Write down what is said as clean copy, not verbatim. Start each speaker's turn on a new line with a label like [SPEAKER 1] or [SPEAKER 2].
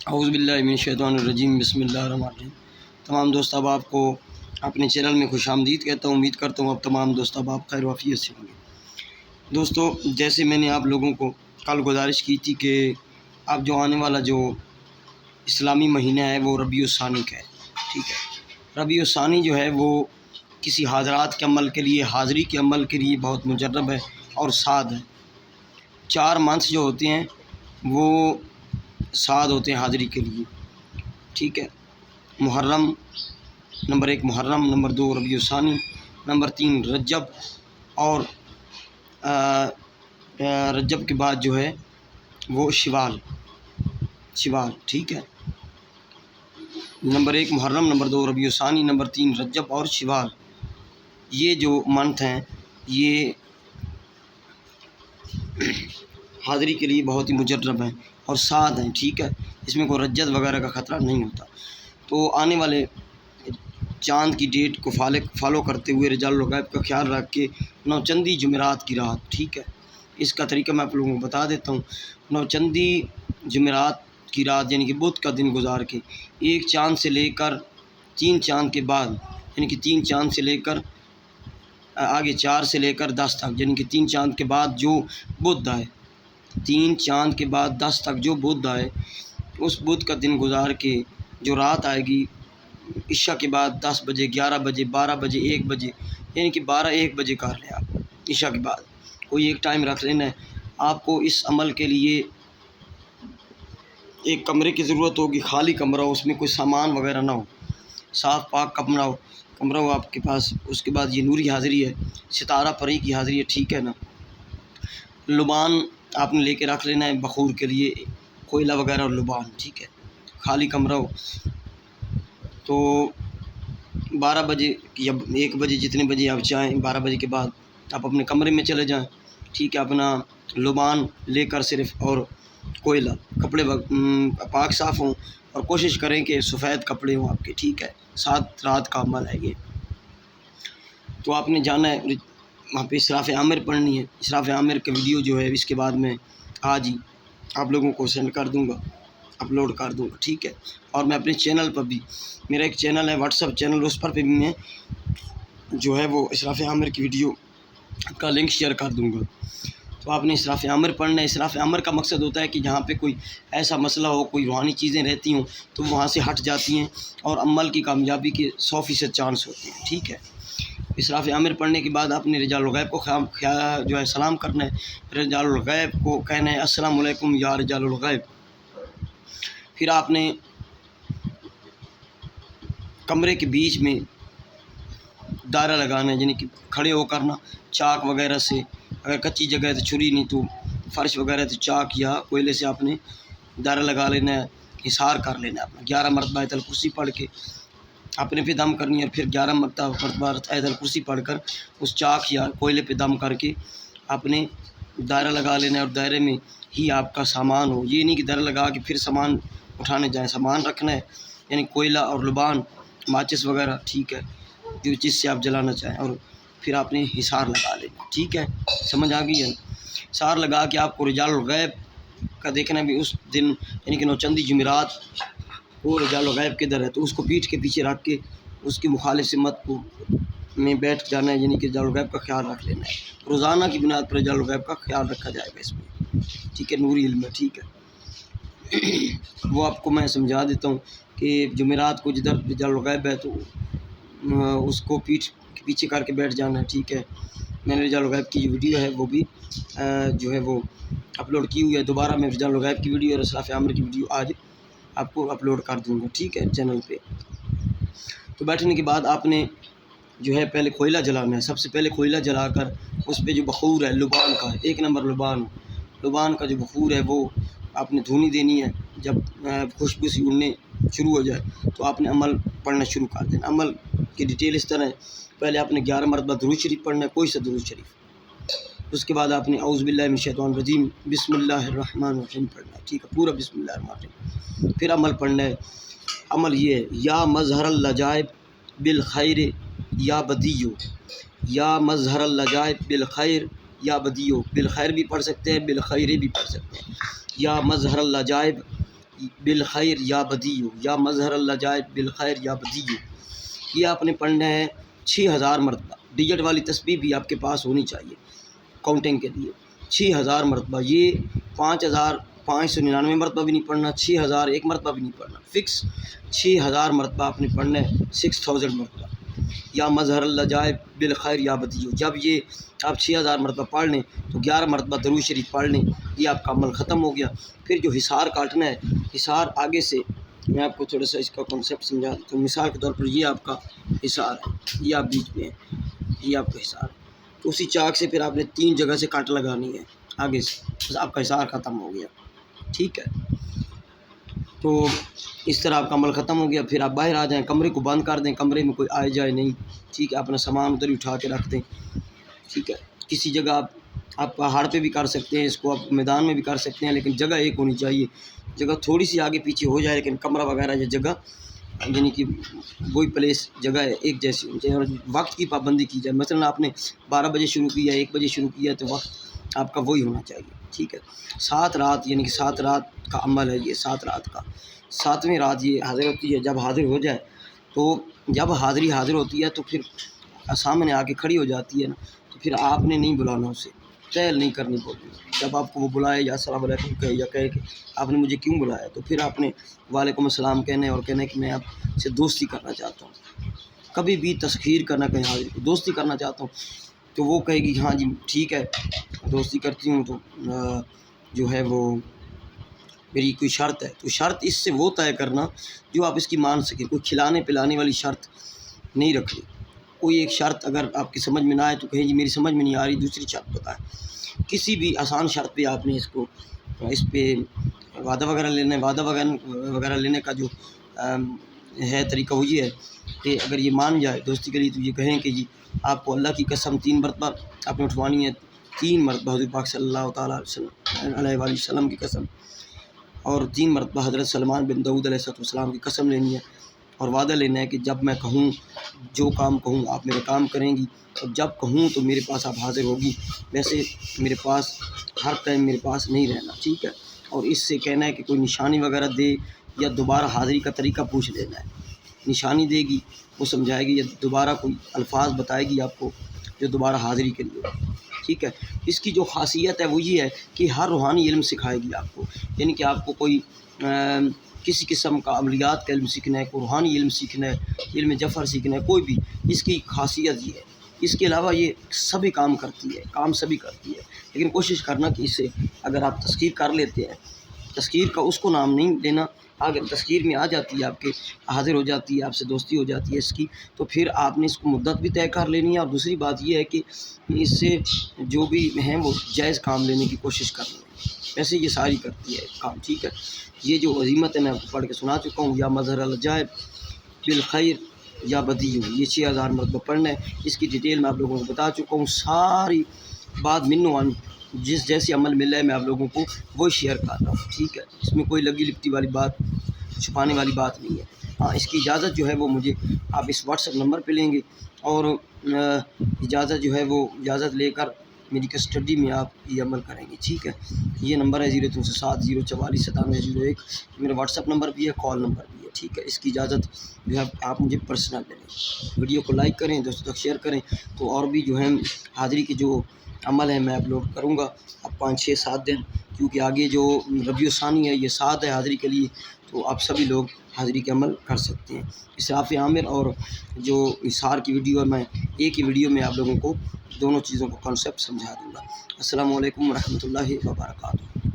[SPEAKER 1] اعوذ باللہ من الشیطان الرجیم، بسم اللہ الرحمن الرحیم۔ تمام دوست احباب کو اپنے چینل میں خوش آمدید کہتا ہوں۔ امید کرتا ہوں اب تمام دوست احباب خیر و عافیت سے ہوں گے۔ دوستو، جیسے میں نے آپ لوگوں کو کل گزارش کی تھی کہ اب جو آنے والا جو اسلامی مہینہ ہے وہ ربیع الثانی کا ہے، ٹھیک ہے۔ ربیع الثانی جو ہے وہ کسی حاضرات کے عمل کے لیے، حاضری کے عمل کے لیے بہت مجرب ہے اور سعد ہے۔ 4 منتھ جو ہوتے ہیں وہ سعد ہوتے ہیں حاضری کے لیے، ٹھیک ہے۔ محرم، نمبر 1 محرم، نمبر 2 ربیع الثانی، نمبر 3 رجب، اور رجب کے بعد جو ہے وہ شوال، ٹھیک ہے۔ نمبر 1 محرم، نمبر 2 ربیع الثانی، نمبر 3 رجب اور شوال، یہ جو منتھ ہیں یہ حاضری کے لیے بہت ہی مجرب ہیں اور سعد ہیں، ٹھیک ہے۔ اس میں کوئی رجت وغیرہ کا خطرہ نہیں ہوتا۔ تو آنے والے چاند کی ڈیٹ کو فالو کرتے ہوئے رجال الغیب کا خیال رکھ کے نوچندی جمعرات کی رات، ٹھیک ہے، اس کا طریقہ میں آپ لوگوں کو بتا دیتا ہوں۔ نوچندی جمعرات کی رات یعنی کہ بدھ کا دن گزار کے 1 چاند سے لے کر 3 چاند کے بعد، یعنی کہ 3 چاند سے لے کر آگے 4 سے لے کر 10 تک، یعنی کہ 3 چاند کے بعد جو بدھ آئے، 3 چاند کے بعد 10 تک جو بدھ آئے، اس بدھ کا دن گزار کے جو رات آئے گی عشاء کے بعد 10 بجے، 11 بجے، 12 بجے، 1 بجے، یعنی کہ 12-1 بجے کر لیں آپ، عشاء کے بعد کوئی ایک ٹائم رکھ لینا ہے۔ آپ کو اس عمل کے لیے ایک کمرے کی ضرورت ہوگی، خالی کمرہ ہو، اس میں کوئی سامان وغیرہ نہ ہو، صاف پاک کمرہ ہو آپ کے پاس۔ اس کے بعد یہ نوری حاضری ہے، ستارہ پری کی حاضری ہے، ٹھیک ہے نا۔ لبان آپ نے لے کے رکھ لینا ہے بخور کے لیے، کوئلہ وغیرہ اور لبان، ٹھیک ہے، خالی کمرہ ہو۔ تو 12 بجے یا 1 بجے، جتنے بجے آپ چاہیں، 12 بجے کے بعد آپ اپنے کمرے میں چلے جائیں، ٹھیک ہے۔ اپنا لبان لے کر صرف، اور کوئلہ، کپڑے پاک صاف ہوں، اور کوشش کریں کہ سفید کپڑے ہوں آپ کے، ٹھیک ہے۔ 7 رات کا عمل ہے یہ۔ تو آپ نے جانا ہے وہاں پہ، اسراف عامر پڑھنی ہے۔ اسراف عامر کا ویڈیو جو ہے اس کے بعد میں آج ہی آپ لوگوں کو سینڈ کر دوں گا، اپلوڈ کر دوں گا، ٹھیک ہے۔ اور میں اپنے چینل پر بھی، میرا ایک چینل ہے واٹس ایپ چینل، اس پر بھی میں جو ہے وہ اسراف عامر کی ویڈیو کا لنک شیئر کر دوں گا۔ تو آپ نے اسراف عامر پڑھنا ہے۔ اسراف عامر کا مقصد ہوتا ہے کہ جہاں پہ کوئی ایسا مسئلہ ہو، کوئی روحانی چیزیں رہتی ہوں تو وہاں سے ہٹ جاتی ہیں اور عمل کی کامیابی کے 100% چانس ہوتے ہیں، ٹھیک ہے۔ اسراف عامر پڑھنے کے بعد آپ نے رجال الغیب کو جو ہے سلام کرنا ہے۔ رجال الغیب کو کہنا ہے السلام علیکم یا رجال الغیب۔ پھر آپ نے کمرے کے بیچ میں دائرہ لگانا ہے، یعنی کہ کھڑے ہو کرنا، چاک وغیرہ سے، اگر کچی جگہ ہے تو چھری، نہیں تو فرش وغیرہ تو چاک یا کوئلے سے آپ نے دائرہ لگا لینا ہے، حصار کر لینا ہے اپنا۔ 11 مرتبہ آیت الکرسی پڑھ کے اپنے پہ دم کرنی ہے، پھر 11 مرتبہ آیت الکرسی پڑھ کر اس چاک یا کوئلے پہ دم کر کے آپ نے دائرہ لگا لینا ہے، اور دائرے میں ہی آپ کا سامان ہو۔ یہ نہیں کہ دائرہ لگا کے پھر سامان اٹھانے جائیں، سامان رکھنا ہے، یعنی کوئلہ اور لبان، ماچس وغیرہ، ٹھیک ہے، جو چیز سے آپ جلانا چاہیں، اور پھر آپ نے حصار لگا لینا، ٹھیک ہے۔ سمجھ آ گئی ہے؟ حصار لگا کے آپ کو رجال الغیب کا دیکھنا بھی اس دن، یعنی کہ نوچندی جمعرات وہ رجال الغیب کدھر ہے، تو اس کو پیٹھ کے پیچھے رکھ کے اس کی مخالف سمت کو میں بیٹھ جانا ہے، یعنی کہ رجال الغیب کا خیال رکھ لینا ہے۔ روزانہ کی بنیاد پر رجال الغیب کا خیال رکھا جائے گا اس میں، ٹھیک ہے، نوری علم ہے، ٹھیک ہے۔ وہ آپ کو میں سمجھا دیتا ہوں کہ جمعرات کو جدھر رجال الغیب ہے تو اس کو پیٹھ پیچھے کر کے بیٹھ جانا ہے، ٹھیک ہے۔ میں نے رجال الغیب کی جو ویڈیو ہے وہ بھی جو ہے وہ اپلوڈ کی ہوئی ہے۔ دوبارہ میں رجال الغیب کی ویڈیو اور اسراف عامر کی ویڈیو آج آپ کو اپلوڈ کر دوں گا، ٹھیک ہے، چینل پہ۔ تو بیٹھنے کے بعد آپ نے جو ہے پہلے کوئلہ جلانا ہے۔ سب سے پہلے کوئلہ جلا کر اس پہ جو بخور ہے لبان کا، 1 نمبر لبان کا جو بخور ہے وہ آپ نے دھونی دینی ہے۔ جب خوشبو سی اڑنے شروع ہو جائے تو آپ نے عمل پڑھنا شروع کر دینا۔ عمل کی ڈیٹیل اس طرح ہے، پہلے آپ نے 11 مرتبہ درود شریف پڑھنا ہے، کوئی سا درود شریف۔ اس کے بعد آپ نے اعوذ باللہ من الشیطان الرجیم بسم اللہ الرحمن الرحیم پڑھنا ہے، ٹھیک ہے، پورا بسم اللہ الرحمن الرحیم۔ پھر عمل پڑھنا ہے۔ عمل یہ ہے، یا مظہر العجائب بالخیر یا بدیو، یا مظہر العجائب بالخیر یا بدیو، بالخیر بھی پڑھ سکتے ہیں، بالخیر بھی پڑھ سکتے ہیں۔ یا مظہر العجائب بالخیر یا بدیو، یا مظہر اللہ جائے بالخیر یا بدیو، یہ آپ نے پڑھنا ہے 6000 مرتبہ۔ ڈیجٹ والی تسبیح بھی آپ کے پاس ہونی چاہیے کاؤنٹنگ کے لیے، 6000 مرتبہ۔ یہ 5599 مرتبہ بھی نہیں پڑھنا، 6000 ایک مرتبہ بھی نہیں پڑھنا، فکس 6000 مرتبہ آپ نے پڑھنا ہے، 6000 مرتبہ، یا مظہر اللہ جائے بالخیر یا بدیو۔ جب یہ آپ 6000 مرتبہ پڑھ لیں تو 11 مرتبہ درود شریف پڑھ لیں، یہ آپ کا عمل ختم ہو گیا۔ پھر جو حصار کاٹنا ہے، حصار آگے سے میں آپ کو تھوڑا سا اس کا کنسیپٹ سمجھا دوں تو مثال کے طور پر یہ آپ کا حصار ہے، یہ آپ بیچ میں ہے، یہ آپ کا حصار ہے، تو اسی چاک سے پھر آپ نے 3 جگہ سے کٹ لگانی ہے آگے سے، بس آپ کا حصار ختم ہو گیا، ٹھیک ہے۔ تو اس طرح آپ کا عمل ختم ہو گیا۔ پھر آپ باہر آ جائیں، کمرے کو بند کر دیں، کمرے میں کوئی آئے جائے نہیں، ٹھیک ہے، اپنا سامان ادھر ہی اٹھا کے رکھ دیں، ٹھیک ہے۔ کسی جگہ آپ پہاڑ پہ بھی کر سکتے ہیں اس کو، آپ میدان میں بھی کر سکتے ہیں، لیکن جگہ ایک ہونی چاہیے، جگہ تھوڑی سی آگے پیچھے ہو جائے لیکن کمرہ وغیرہ یہ جگہ یعنی کہ وہی پلیس جگہ ہے ایک جیسی ہونی چاہیے، اور وقت کی پابندی کی جائے۔ مثلا آپ نے 12 بجے شروع کیا، 1 بجے شروع کیا تو وقت آپ کا وہی ہونا چاہیے، ٹھیک ہے۔ 7 رات یعنی کہ 7 رات کا عمل ہے یہ، 7 رات کا، 7ویں رات یہ حاضر ہوتی ہے۔ جب حاضر ہو جائے تو جب حاضری حاضر ہوتی ہے تو پھر سامنے آ کے کھڑی ہو جاتی ہے نا، تو پھر آپ نے نہیں بلانا اسے، ٹہل نہیں کرنی پڑتی۔ جب آپ کو وہ بلائے یا السلام علیکم کہے یا کہے کہ آپ نے مجھے کیوں بلایا، تو پھر آپ نے وعلیکم السلام کہنا ہے اور کہنا ہے کہ میں آپ سے دوستی کرنا چاہتا ہوں، کبھی بھی تسخیر کرنا کہیں حاضر کو، دوستی کرنا چاہتا ہوں، تو وہ کہے گی ہاں جی ٹھیک ہے دوستی کرتی ہوں، تو جو ہے وہ میری کوئی شرط ہے، تو شرط اس سے وہ طے کرنا جو آپ اس کی مان سکیں، کوئی کھلانے پلانے والی شرط نہیں رکھنی۔ کوئی ایک شرط اگر آپ کی سمجھ میں نہ آئے تو کہیں جی میری سمجھ میں نہیں آ رہی، دوسری شرط بتائیں۔ کسی بھی آسان شرط پہ آپ نے اس پہ وعدہ وغیرہ لینا ہے۔ وعدہ وغیرہ لینے کا جو ہے طریقہ وہ یہ ہے کہ اگر یہ مان جائے دوستی کے لیے تو یہ کہیں کہ جی آپ کو اللہ کی قسم 3 مرتبہ آپ نے اٹھوانی ہے، 3 مرتبہ حضور پاک صلی اللہ تعالیٰ علیہ وآلہ وسلم کی قسم، اور 3 مرتبہ حضرت سلمان بن داؤد علیہ السلام کی قسم لینی ہے، اور وعدہ لینا ہے کہ جب میں کہوں، جو کام کہوں آپ میرے کام کریں گی، اور جب کہوں تو میرے پاس آپ حاضر ہوگی، ویسے میرے پاس ہر ٹائم میرے پاس نہیں رہنا، ٹھیک ہے۔ اور اس سے کہنا ہے کہ کوئی نشانی وغیرہ دے یا دوبارہ حاضری کا طریقہ پوچھ لینا ہے، نشانی دے گی وہ سمجھائے گی، یا دوبارہ کوئی الفاظ بتائے گی آپ کو جو دوبارہ حاضری کے لیے، ٹھیک ہے۔ اس کی جو خاصیت ہے وہ یہ ہے کہ ہر روحانی علم سکھائے گی آپ کو، یعنی کہ آپ کو کوئی کسی قسم کا عملیات کا علم سیکھنا ہے، کوئی روحانی علم سیکھنا ہے، علم جفر سیکھنا ہے، کوئی بھی، اس کی خاصیت یہ ہے۔ اس کے علاوہ یہ سبھی کام کرتی ہے، کام سبھی کرتی ہے، لیکن کوشش کرنا کہ اسے اگر آپ تذکیر کر لیتے ہیں، تذکیر کا اس کو نام نہیں دینا، اگر تذکیر میں آ جاتی ہے آپ کے حاضر ہو جاتی ہے، آپ سے دوستی ہو جاتی ہے اس کی، تو پھر آپ نے اس کو مدت بھی طے کر لینی ہے، اور دوسری بات یہ ہے کہ اس سے جو بھی ہیں وہ جائز کام لینے کی کوشش کرنی ہے، ویسے یہ ساری کرتی ہے کام، ٹھیک ہے۔ یہ جو عظیمت ہے میں آپ کو پڑھ کے سنا چکا ہوں، یا مظہر الجائب بالخیر یا بدیو، یہ 6000 مرتبہ پڑھنا ہے۔ اس کی ڈیٹیل میں آپ لوگوں کو بتا چکا ہوں، ساری بات منوان جس جیسے عمل مل رہا ہے میں آپ لوگوں کو وہی شیئر کر رہا ہوں، ٹھیک ہے۔ اس میں کوئی لگی لپٹی والی بات، چھپانے والی بات نہیں ہے۔ ہاں اس کی اجازت جو ہے وہ مجھے آپ اس واٹس ایپ نمبر پہ لیں گے، اور اجازت جو ہے وہ اجازت لے کر میری کسٹڈی میں آپ یہ عمل کریں گے، ٹھیک ہے۔ یہ نمبر ہے 0307 044 9701، میرا واٹس ایپ نمبر بھی ہے، کال نمبر بھی ہے، ٹھیک ہے۔ اس کی اجازت جو ہے آپ مجھے پرسنل لیں۔ ویڈیو کو لائک کریں، دوستوں تک شیئر کریں، تو اور بھی جو ہے حاضری کے جو عمل ہے میں اپلوڈ کروں گا اب 5 6 7 دن، کیونکہ آگے جو ربیع الثانی ہے یہ 7 ہے حاضری کے لیے، تو آپ سبھی لوگ حاضری کے عمل کر سکتے ہیں۔ اسراف عامر اور جو حصار کی ویڈیو ہے میں ایک ہی ویڈیو میں آپ لوگوں کو دونوں چیزوں کو کانسیپٹ سمجھا دوں گا۔ السلام علیکم ورحمۃ اللہ وبرکاتہ۔